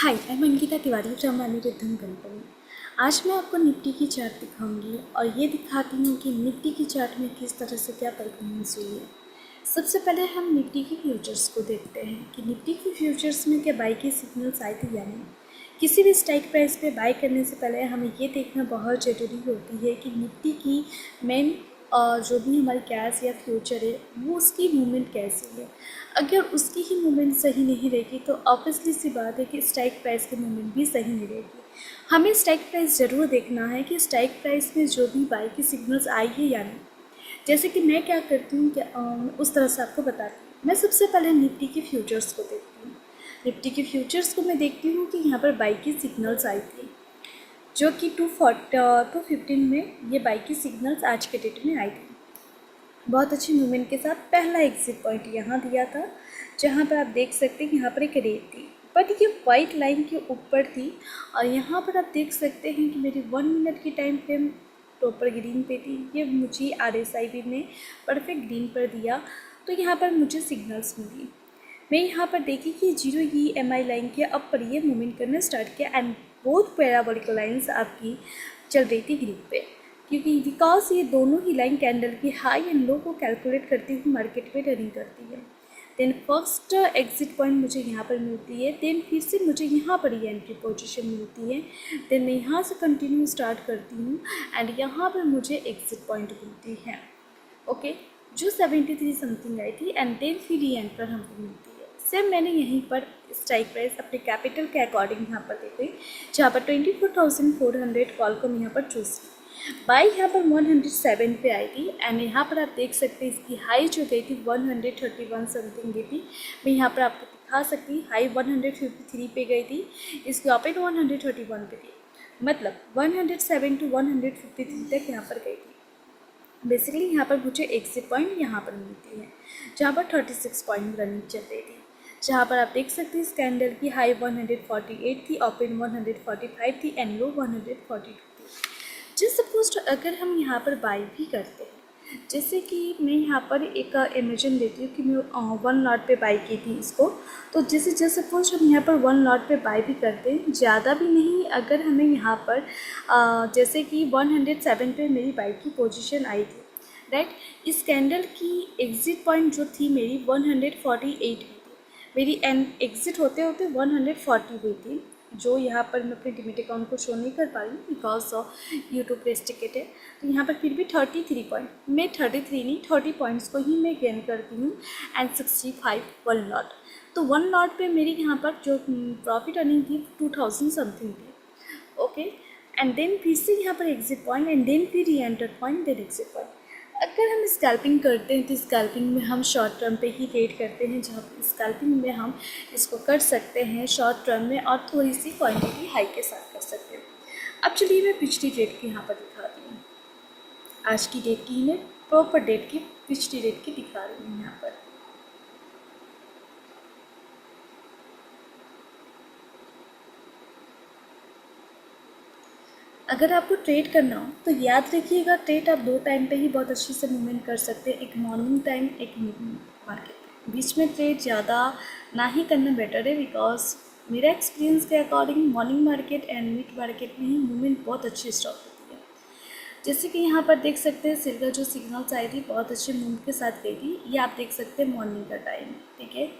Hi, I am Ankita Tiwari from money rhythm company. आज मैं आपको निफ्टी की चार्ट दिखाऊंगी और ये दिखाती हूँ कि निफ्टी की चार्ट में किस तरह से क्या परफॉर्मेंस हुई है। सबसे पहले हम निफ्टी की फ्यूचर्स को देखते हैं कि निफ्टी की फ्यूचर्स में क्या बाई की सिग्नल्स आई थी या नहीं। किसी भी स्ट्राइक प्राइस पे बाई करने से पहले हमें ये देखना बहुत ज़रूरी होती है कि निफ्टी की मेन जो भी हमारी कैश या फ्यूचर है वो उसकी मूवमेंट कैसी है। अगर उसकी ही मूवमेंट सही नहीं रहेगी तो ऑब्वियसली सी बात है कि स्ट्राइक प्राइस की मूवमेंट भी सही नहीं रहेगी। हमें स्ट्राइक प्राइस ज़रूर देखना है कि स्ट्राइक प्राइस में जो भी बाई की सिग्नल्स आई है या नहीं। जैसे कि मैं क्या करती हूँ कि उस तरह से आपको बताती हूँ। मैं सबसे पहले निफ्टी की फ्यूचर्स को देखती हूँ। निफ्टी की फ्यूचर्स को मैं देखती हूँ कि यहाँ पर बाई की सिग्नल्स आई थी, जो कि 215 में ये बाई की सिग्नल्स आज के डेट में आई थी। बहुत अच्छी मूवमेंट के साथ पहला एग्जिट पॉइंट यहाँ दिया था, जहाँ पर आप देख सकते हैं यहाँ पर एक रेट थी, बट ये वाइट लाइन के ऊपर थी। और यहाँ पर आप देख सकते हैं कि मेरी 1 मिनट की टाइम फ्रेम प्रॉपर ग्रीन पे थी। ये मुझे RSI ने परफेक्ट ग्रीन पर दिया, तो यहाँ पर मुझे सिग्नल्स मिली। मैं यहाँ पर देखी कि 0 EMI लाइन के अब पर ये मूवमेंट करना स्टार्ट किया एंड बोथ पैराबोलिक लाइंस आपकी चल रही थी ग्रीन पे, क्योंकि बिकॉज ये दोनों ही लाइन कैंडल की हाई एंड लो को कैलकुलेट करती हुई मार्केट में रनिंग करती है। देन फर्स्ट एग्जिट पॉइंट मुझे यहाँ पर मिलती है, देन फिर से मुझे यहाँ पर ये एंट्री पोजीशन मिलती है। देन मैं यहाँ से कंटिन्यू स्टार्ट करती हूँ एंड यहाँ पर मुझे एग्जिट पॉइंट मिलती है, ओके, जो 73 समथिंग आई थी एंड देन फिर ये एंटर हमको मिलती है। सेम मैंने यहीं पर स्ट्राइक प्राइस अपने कैपिटल के अकॉर्डिंग यहाँ पर देखी, जहाँ पर 24,400 कॉल को मैं यहाँ पर चूज़ की। बाई यहाँ पर 107 पे आई थी एंड यहाँ पर आप देख सकते हैं इसकी हाई जो गई थी 131 समथिंग गई थी। मैं यहाँ पर आपको दिखा सकती, हाई 153 पे गई थी, इसकी ओपन 131 पे थी, मतलब 107 to 153 तक यहाँ पर गई थी। बेसिकली यहाँ पर मुझे एग्जिट पॉइंट यहाँ पर मिलती है, जहाँ पर 36 पॉइंट रनिंग चल रही थी, जहाँ पर आप देख सकते हैं इस कैंडल की हाई 148 थी, ओपन 145 थी एंड लो 142 थी। जस्ट सपोज अगर हम यहाँ पर बाई भी करते हैं, जैसे कि मैं यहाँ पर एक इमेजिन देती हूँ कि मैं 1 लॉट पे बाई की थी इसको, तो जैसे सपोज हम यहाँ पर 1 लॉट पे बाई भी करते हैं, ज़्यादा भी नहीं, अगर हमें यहाँ पर जैसे कि 107 पे मेरी बाई की पोजीशन आई थी, राइट, इस कैंडल की एग्ज़िट पॉइंट जो थी मेरी 148 हुई थी, मेरी एंड एग्ज़िट होते होते 140 हुई थी, जो यहाँ पर मैं अपने डिमिट अकाउंट को शो नहीं कर पा रही हूँ बिकॉज ऑफ यूट्यूब रेस्ट्रिक्टेड है। तो यहाँ पर फिर भी 33 पॉइंट, मैं 33 नहीं 30 पॉइंट्स को ही मैं गेन करती हूँ एंड 65 1 लॉट। तो 1 लॉट पे मेरी यहाँ पर जो प्रॉफिट अर्निंग थी 2000 समथिंग थी, ओके। एंड देन फिर से यहाँ पर एग्जिट पॉइंट एंड देन फिर reenter point, then exit point. अगर हम स्कैल्पिंग करते हैं तो स्कैल्पिंग में हम शॉर्ट टर्म पे ही ट्रेड करते हैं, जहाँ स्कैल्पिंग में हम इसको कर सकते हैं शॉर्ट टर्म में और थोड़ी सी क्वांटिटी हाई के साथ कर सकते हैं। अब चलिए मैं पिछली डेट की यहाँ पर दिखाती हूँ, आज की डेट की मैं प्रॉपर डेट की पिछली डेट की दिखा रही हूँ यहाँ पर। अगर आपको ट्रेड करना हो तो याद रखिएगा, ट्रेड आप 2 टाइम पे ही बहुत अच्छी से मूवमेंट कर सकते हैं, एक मॉर्निंग टाइम, एक मार्केट। बीच में ट्रेड ज़्यादा ना ही करना बेटर है, बिकॉज मेरा एक्सपीरियंस के according morning market and mid market में ही मूवमेंट बहुत अच्छी स्टॉक होती है। जैसे कि यहाँ पर देख सकते हैं सिल्वर जो सिग्नल्स आई थी बहुत अच्छे मूवमेंट के साथ गई थी, ये आप देख सकते हैं मॉर्निंग का टाइम, ठीक है।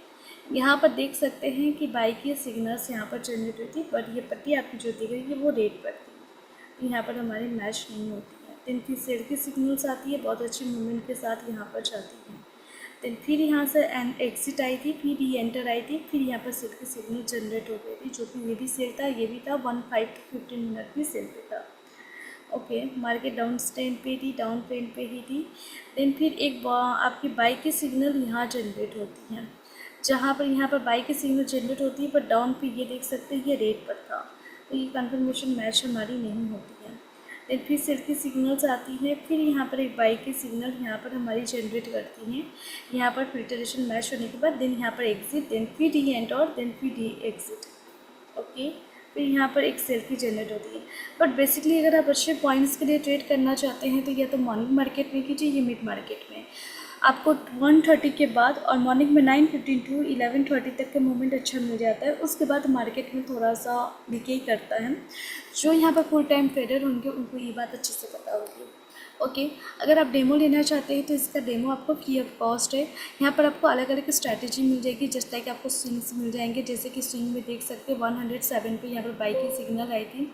यहाँ पर देख सकते हैं कि बाई की सिग्नल्स यहाँ पर जनरेट हुई थी, बट ये पट्टी आपकी जो दिख रही है वो रेड पर थी, यहाँ पर हमारी मैच नहीं होती है। देन फिर सेल की सिग्नल्स आती है बहुत अच्छे मूवमेंट के साथ यहाँ पर जाती है। देन फिर यहाँ से एग्जिट आई थी, फिर री एंटर आई थी, फिर यहाँ पर सेल की सिग्नल जनरेट हो गई थी, जो कि ये भी सेल था, ये भी था, 15 to 15 मिनट भी सेल पे था, ओके। मार्केट डाउन ट्रेंड पे थी, डाउन ट्रेंड पे ही थी। देन फिर एक आपकी बाई की सिग्नल यहाँ जनरेट होती है, जहाँ पर यहाँ पर बाई की सिग्नल जनरेट होती है, पर डाउन पे ये देख सकते हैं ये रेड पर था, तो ये कंफर्मेशन मैच हमारी नहीं होती है। देन फिर सेल की सिग्नल्स आती है, फिर यहाँ पर एक बाई की सिग्नल यहाँ पर हमारी जनरेट करती हैं, यहाँ पर फिल्टरेशन मैच होने के बाद देन यहाँ पर एग्जिट, देन फिर री एंटर, देन फिर री एग्जिट, ओके। फिर यहाँ पर एक सेल की जनरेट होती है। बट बेसिकली अगर आप अच्छे पॉइंट्स के लिए ट्रेड करना चाहते हैं तो या तो मॉर्निंग मार्केट में कीजिए या मिड मार्केट में। आपको 1:30 के बाद और मॉर्निंग में 9:15 टू 11:30 तक का मूवमेंट अच्छा मिल जाता है। उसके बाद मार्केट में थोड़ा सा डिके करता है। जो यहाँ पर फुल टाइम ट्रेडर होंगे उनको ये बात अच्छे से पता होगी। ओके, अगर आप डेमो लेना चाहते हैं तो इसका डेमो आपको फ्री ऑफ कॉस्ट है। यहाँ पर आपको अलग अलग स्ट्रैटेजी मिल जाएगी, जस्ट लाइक आपको स्विंग्स मिल जाएंगे। जैसे कि स्विंग में देख सकते हैं 107 पे यहाँ पर बाई की सिग्नल आई थी।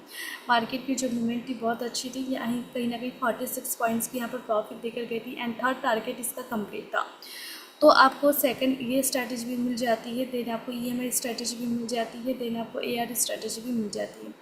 मार्केट की जो मूवमेंट थी बहुत अच्छी थी। यहाँ कहीं ना कहीं 46 पॉइंट्स की यहाँ पर प्रॉफिट देकर गई थी एंड थर्ड टारगेट इसका कंप्लीट था। तो आपको सेकंड ये स्ट्रैटेजी भी मिल जाती है, देन आपको ईएमआई स्ट्रैटेजी भी मिल जाती है, देन आपको एआर स्ट्रैटेजी भी मिल जाती है।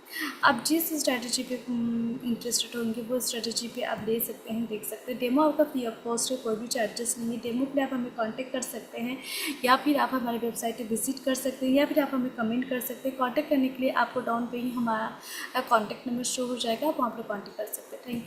आप जिस स्ट्रैटेजी पे इंटरेस्टेड होंगे वो स्ट्रैटेजी पे आप ले सकते हैं, देख सकते हैं। डेमो आपका फ्री ऑफ कॉस्ट है, कोई भी चार्जेस नहीं है। डेमो के लिए आप हमें कांटेक्ट कर सकते हैं या फिर आप हमारे वेबसाइट पर विजिट कर सकते हैं या फिर आप हमें कमेंट कर सकते हैं। कॉन्टैक्ट करने के लिए आपको डाउन पे ही हमारा कॉन्टैक्ट नंबर शो हो जाएगा, आप वहाँ पर कॉन्टैक्ट कर सकते हैं। Thank you.